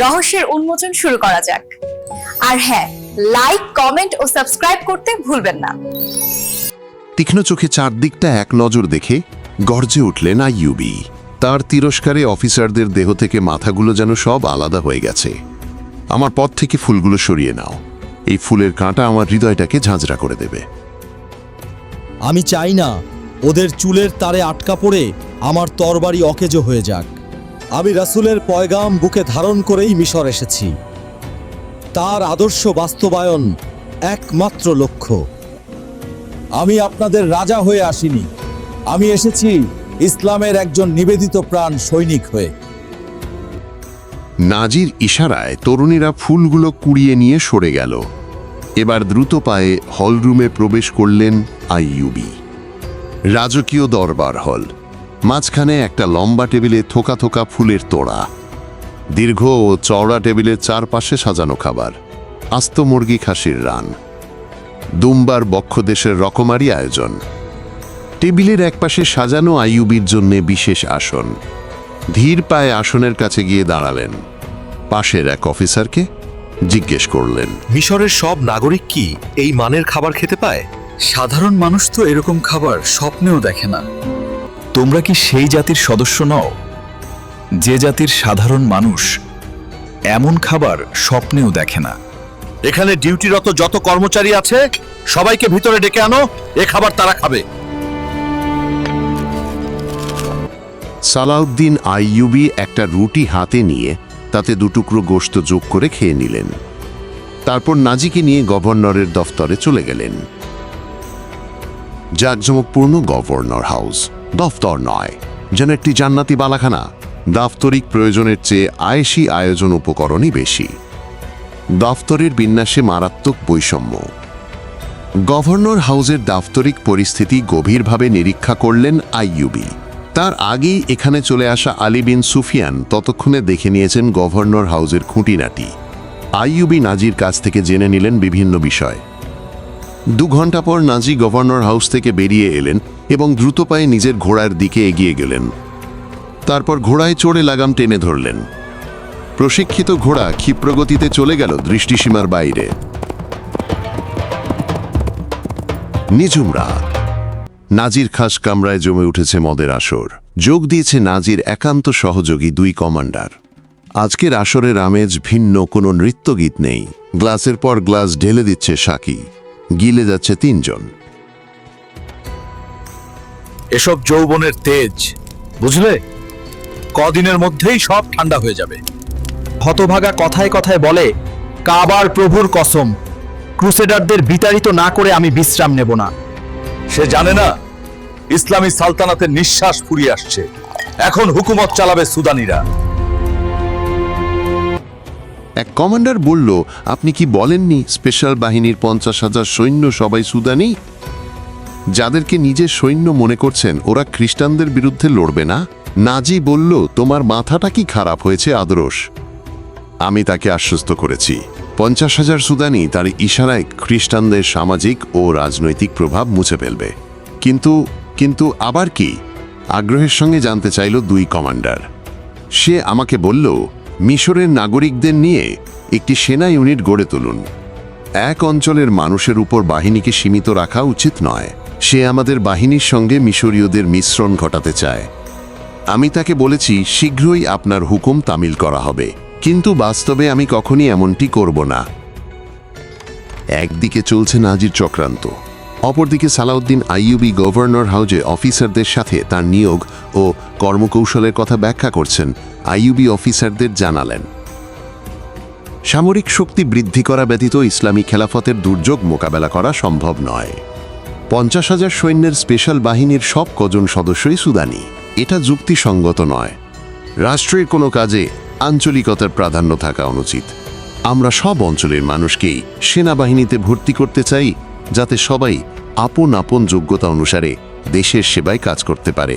রহস্যের উন্মোচন শুরু করা যাক। আর হ্যাঁ, লাইক, কমেন্ট ও সাবস্ক্রাইব করতে ভুলবেন না। তীক্ষ্ণ চোখে চারদিকটা এক নজর দেখে গর্জে উঠলেন আইয়ুবী। তার তিরস্কারে অফিসারদের দেহ থেকে মাথাগুলো যেন সব আলাদা হয়ে গেছে। আমার পথ থেকে ফুলগুলো সরিয়ে নাও, এই ফুলের কাঁটা আমার হৃদয়টাকে ঝাঁঝরা করে দেবে। আমি চাই না ওদের চুলের তারে আটকা পড়ে আমার তরবারি অকেজো হয়ে যাক। আমি রাসূলের পয়গাম বুকে ধারণ করেই মিশর এসেছি। তার আদর্শ বাস্তবায়ন একমাত্র লক্ষ্য। আমি আপনাদের রাজা হয়ে আসিনি, আমি এসেছি ইসলামের একজন নিবেদিত প্রাণ সৈনিক হয়ে। নাজির ইশারায় তরুণীরা ফুলগুলো কুড়িয়ে নিয়ে সরে গেল। এবার দ্রুত পায়ে হলরুমে প্রবেশ করলেন আইয়ুবী। রাজকীয় দরবার হল, মাঝখানে একটা লম্বা টেবিলে থোকা থোকা ফুলের তোড়া। দীর্ঘ ও চওড়া টেবিলের চারপাশে সাজানো খাবার, আস্ত মুরগি, খাসির রান, দুম্বার বক্ষদেশের রকমারি আয়োজন। টেবিলের একপাশে সাজানো আইয়ুবীর জন্যে বিশেষ আসন। ধীর পায়ে আসনের কাছে গিয়ে দাঁড়ালেন। পাশের এক অফিসারকে জিজ্ঞেস করলেন, মিশরের সব নাগরিক কি এই মানের খাবার খেতে পায়? সাধারণ মানুষ তো এরকম খাবার স্বপ্নেও দেখে না। তোমরা কি সেই জাতির সদস্য নও যে জাতির সাধারণ মানুষ এমন খাবার স্বপ্নেও দেখে না? এখানে ডিউটিরত যত কর্মচারী আছে সবাইকে ভিতরে ডেকে আনো, এ খাবার তারা খাবে। সালাউদ্দিন আইয়ুবী একটা রুটি হাতে নিয়ে তাতে দুটুকরো গোশত যোগ করে খেয়ে নিলেন। তারপর নাজিকে নিয়ে গভর্নরের দফতরে চলে গেলেন। জাঁকজমকপূর্ণ গভর্নর হাউস, দফতর নয়, যেন একটি জান্নাতি বালাখানা। দাপ্তরিক প্রয়োজনের চেয়ে আয়েশি আয়োজন উপকরণই বেশি। দফতরের বিন্যাসে মারাত্মক বৈষম্য। গভর্নর হাউসের দাপ্তরিক পরিস্থিতি গভীরভাবে নিরীক্ষা করলেন আইয়ুবী। তার আগেই এখানে চলে আসা আলী বিন সুফিয়ান ততক্ষণে দেখে নিয়েছেন গভর্নর হাউসের খুঁটিনাটি। আইয়ুবী নাজির কাছ থেকে জেনে নিলেন বিভিন্ন বিষয়। 2 ঘন্টা পর নাজি গভর্নর হাউস থেকে বেরিয়ে এলেন এবং দ্রুত পায়ে নিজের ঘোড়ার দিকে এগিয়ে গেলেন। তারপর ঘোড়ায় চড়ে লাগাম টেনে ধরলেন। প্রশিক্ষিত ঘোড়া ক্ষিপ্রগতিতে চলে গেল দৃষ্টিসীমার বাইরে। নিঝুম রাত, নাজির খাস কামরায় জমে উঠেছে মদের আসর। যোগ দিয়েছে নাজির একান্ত সহযোগী 2 কমান্ডার। আজকের আসরের আমেজ ভিন্ন, কোনো নৃত্যগীত নেই। গ্লাসের পর গ্লাস ঢেলে দিচ্ছে সাকি, গিলে যাচ্ছে 3 জন। এসব যৌবনের তেজ, বুঝলে? কদিনের মধ্যেই সব ঠান্ডা হয়ে যাবে। হতভাগা কথায় কথায় বলে, কাবার প্রভুর কসম, ক্রুসেডারদের বিতাড়িত না করে আমি বিশ্রাম নেব না। সে জানে না ইসলামী সালতানাতের নিঃশ্বাস ফুরিয়ে আসছে। এখন হুকুমত চালাবে সুদানিরা। এক কমান্ডার বলল, আপনি কি বলেননি স্পেশাল বাহিনীর 50,000 সৈন্য সবাই সুদানি? যাদেরকে নিজের সৈন্য মনে করছেন ওরা খ্রিস্টানদের বিরুদ্ধে লড়বে না? নাজি বলল, তোমার মাথাটা কি খারাপ হয়েছে আদরস? আমি তাকে আশ্বস্ত করেছি 50,000 সুদানি তার ইশারায় খ্রিস্টানদের সামাজিক ও রাজনৈতিক প্রভাব মুছে ফেলবে। কিন্তু আবার কি? আগ্রহের সঙ্গে জানতে চাইল 2 কমান্ডার। সে আমাকে বলল, মিশরের নাগরিকদের নিয়ে একটি সেনা ইউনিট গড়ে তুলুন। এক অঞ্চলের মানুষের উপর বাহিনীকে সীমিত রাখা উচিত নয়। সে আমাদের বাহিনীর সঙ্গে মিশরীয়দের মিশ্রণ ঘটাতে চায়। আমি তাকে বলেছি শীঘ্রই আপনার হুকুম তামিল করা হবে, কিন্তু বাস্তবে আমি কখনই এমনটি করব না। একদিকে চলছে নাজির চক্রান্ত, অপরদিকে সালাউদ্দিন আইয়ুবী গভর্নর হাউসে অফিসারদের সাথে তার নিয়োগ ও কর্মকৌশলের কথা ব্যাখ্যা করছেন। আইয়ুবী অফিসারদের জানালেন, সামরিক শক্তি বৃদ্ধি করা ব্যতীত ইসলামী খেলাফতের দুর্যোগ মোকাবেলা করা সম্ভব নয়। 50,000 সৈন্যের স্পেশাল বাহিনীর সব কজন সদস্যই সুদানি। এটা যুক্তিসঙ্গত নয়। রাষ্ট্রের কোনো কাজে আঞ্চলিকতার প্রাধান্য থাকা অনুচিত। আমরা সব অঞ্চলের মানুষকেই সেনাবাহিনীতে ভর্তি করতে চাই, যাতে সবাই আপন আপন যোগ্যতা অনুসারে দেশের সেবায় কাজ করতে পারে।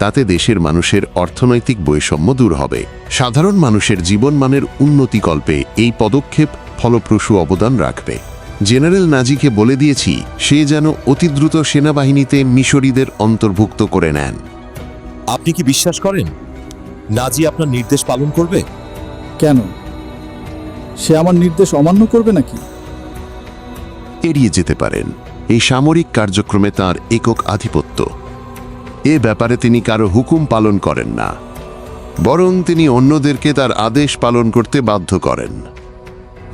তাতে দেশের মানুষের অর্থনৈতিক বৈষম্য দূর হবে। সাধারণ মানুষের জীবনমানের উন্নতিকল্পে এই পদক্ষেপ ফলপ্রসূ অবদান রাখবে। জেনারেল নাজিকে বলে দিয়েছি সে যেন অতি দ্রুত সেনাবাহিনীতে মিশরীদের অন্তর্ভুক্ত করে নেন। আপনি কি বিশ্বাস করেন নাজি আপনার নির্দেশ পালন করবে? কেন? সে আমার নির্দেশ অমান্য করবে নাকি? এড়িয়ে যেতে পারেন। এই সামরিক কার্যক্রমে তার একক আধিপত্য। এ ব্যাপারে তিনি কারো হুকুম পালন করেন না, বরং তিনি অন্যদেরকে তার আদেশ পালন করতে বাধ্য করেন।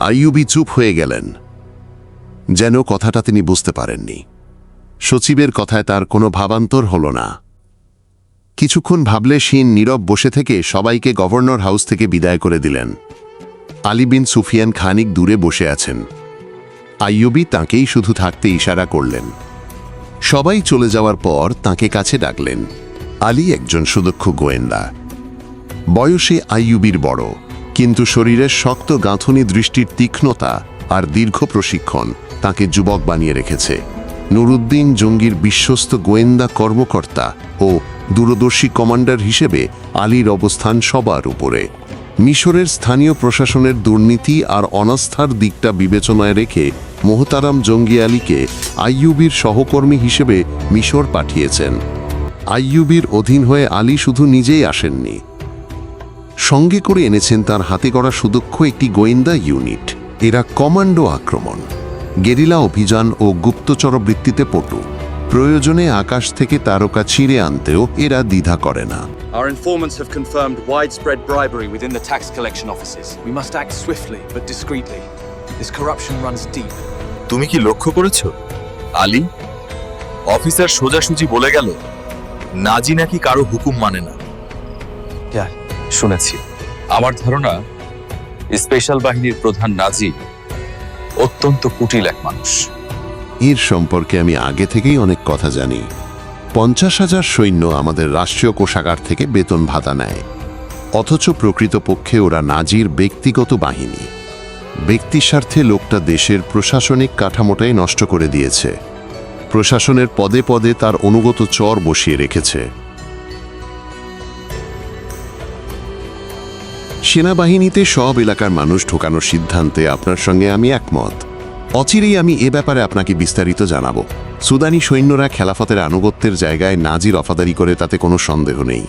আইয়ুবী চুপ হয়ে গেলেন, যেন কথাটা তিনি বুঝতে পারেননি। সচিবের কথায় তার কোনো ভাবান্তর হল না। কিছুক্ষণ ভাবলে শিন নীরব বসে থেকে সবাইকে গভর্নর হাউস থেকে বিদায় করে দিলেন। আলী বিন সুফিয়ান খানিক দূরে বসে আছেন। আইয়ুবী তাঁকেই শুধু থাকতে ইশারা করলেন। সবাই চলে যাওয়ার পর তাঁকে কাছে ডাকলেন। আলী একজন সুদক্ষ গোয়েন্দা। বয়সে আইয়ুবীর বড়, কিন্তু শরীরের শক্ত গাঁথনি, দৃষ্টির তীক্ষ্ণতা আর দীর্ঘ প্রশিক্ষণ তাঁকে যুবক বানিয়ে রেখেছে। নুরুদ্দিন জঙ্গির বিশ্বস্ত গোয়েন্দা কর্মকর্তা ও দূরদর্শী কমান্ডার হিসেবে আলীর অবস্থান সবার উপরে। মিশরের স্থানীয় প্রশাসনের দুর্নীতি আর অনাস্থার দিকটা বিবেচনায় রেখে মোহতারাম জঙ্গি আলীকে আইয়ুবীর সহকর্মী হিসেবে মিশর পাঠিয়েছেন। আইয়ুবীর অধীন হয়ে আলী শুধু নিজেই আসেননি, সঙ্গে করে এনেছেন তার হাতে গড়া সুদক্ষ একটি গোয়েন্দা ইউনিট। এরা কমান্ডো আক্রমণ, গেরিলা অভিযান ও গুপ্তচর বৃত্তিতে পটু। প্রয়োজনে আকাশ থেকে তারকা ছিঁড়ে আনতেও এরা দ্বিধা করে না। Our informants have confirmed widespread bribery within the tax collection offices. We must act swiftly but discreetly. This corruption runs deep. তুমি কি লক্ষ্য করেছ আলী? অফিসার সোজাসুজি বলে গেল নাজি নাকি কারো হুকুম মানে না। শুনেছি। আমার ধারণা স্পেশাল বাহিনীর প্রধান নাজি অত্যন্ত কুটিল এক মানুষ। এর সম্পর্কে আমি আগে থেকেই অনেক কথা জানি। 50,000 সৈন্য আমাদের রাষ্ট্রীয় কোষাগার থেকে বেতন ভাতা নেয়, অথচ প্রকৃতপক্ষে ওরা নাজির ব্যক্তিগত বাহিনী। ব্যক্তি স্বার্থে লোকটা দেশের প্রশাসনিক কাঠামোটাই নষ্ট করে দিয়েছে। প্রশাসনের পদে পদে তার অনুগত চর বসিয়ে রেখেছে। সেনাবাহিনীতে সব এলাকার মানুষ ঢোকানোর সিদ্ধান্তে আপনার সঙ্গে আমি একমত। অচিরেই আমি এ ব্যাপারে আপনাকে বিস্তারিত জানাবো। সুদানি সৈন্যরা খেলাফতের আনুগত্যের জায়গায় নাজির রফাদারি করে, তাতে কোনো সন্দেহ নেই।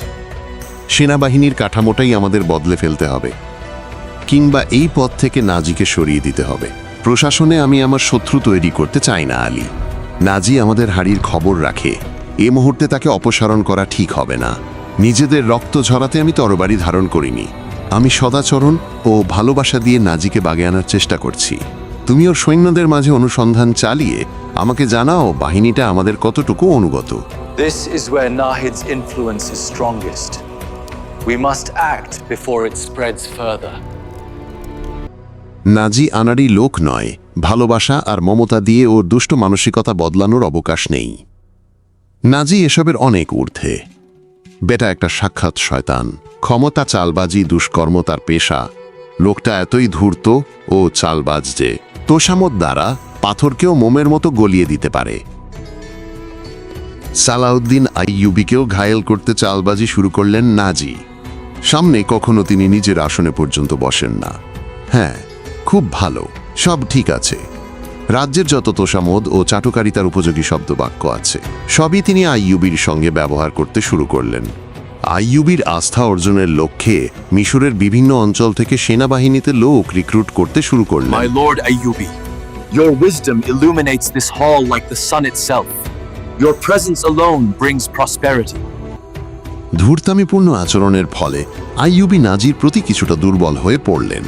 সেনাবাহিনীর কাঠামোটাই আমাদের বদলে ফেলতে হবে, কিংবা এই পদ থেকে নাজিকে সরিয়ে দিতে হবে। প্রশাসনে আমি আমার শত্রু তৈরি করতে চাই না আলী। নাজি আমাদের হাড়ির খবর রাখে, এ মুহূর্তে তাকে অপসারণ করা ঠিক হবে না। নিজেদের রক্ত ঝরাতে আমি তরবারি ধারণ করিনি। আমি সদাচরণ ও ভালোবাসা দিয়ে নাজিকে বাগে আনার চেষ্টা করছি। তুমি ওর সৈন্যদের মাঝে অনুসন্ধান চালিয়ে আমাকে জানাও বাহিনীটা আমাদের কতটুকু অনুগত। This is where Nahid's influence is strongest. We must act before it spreads further. নাজি আনাড়ি লোক নয়, ভালোবাসা আর মমতা দিয়ে ওর দুষ্ট মানসিকতা বদলানোর অবকাশ নেই। নাজি এসবের অনেক ঊর্ধ্বে। বেটা একটা সাক্ষাৎ শয়তান। ক্ষমতা, চালবাজি, দুষ্কর্ম তার পেশা। লোকটা এতই ধূর্ত ও চালবাজ যে তোষামত দ্বারা পাথরকেও মোমের মতো গলিয়ে দিতে পারে। সালাউদ্দিন আইয়ুবীকেও ঘায়েল করতে চালবাজি শুরু করলেন নাজি। সামনে কখনো তিনি নিজের আসনে পর্যন্ত বসেন না। হ্যাঁ, খুব ভালো, সব ঠিক আছে। রাজ্যের যত তোষামোদ ও চাটুকারিতার উপযোগী শব্দবাক্য আছে, সবই তিনি আইয়ুবীর সঙ্গে ব্যবহার করতে শুরু করলেন। আইয়ুবীর আস্থা অর্জনের লক্ষ্যে মিশরের বিভিন্ন অঞ্চল থেকে সেনাবাহিনীতে লোক রিক্রুট করতে শুরু করলেন। My Lord Ayyubi, your wisdom illuminates this hall like the sun itself. Your presence alone brings prosperity. ধূর্তামিপূর্ণ আচরণের ফলে আইয়ুবী নাজির প্রতি কিছুটা দুর্বল হয়ে পড়লেন।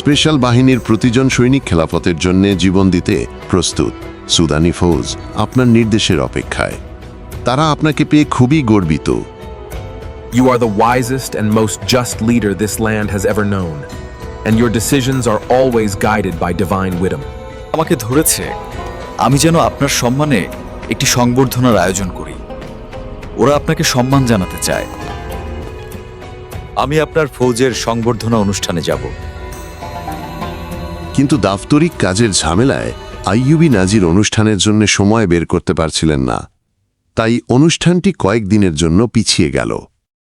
স্পেশাল বাহিনীর প্রতিজন সৈনিক খেলাফতের জন্য জীবন দিতে প্রস্তুত। সুদানি ফৌজ আপনার নির্দেশের অপেক্ষায়। তারা আপনাকে পেয়ে খুবই গর্বিত। You are the wisest and most just leader this land has ever known, and your decisions are always guided by divine wisdom. আমাকে ধরেছে আমি যেন আপনার সম্মানে একটি সংবর্ধনার আয়োজন করি। ওরা আপনাকে সম্মান জানাতে চায়। আমি আপনার ফৌজের সংবর্ধনা অনুষ্ঠানে যাব। কিন্তু দাপ্তরিক কাজের ঝামেলায় আইয়ুবী নাজির অনুষ্ঠানের জন্য সময় বের করতে পারছিলেন না। তাই অনুষ্ঠানটি কয়েকদিনের জন্য পিছিয়ে গেল।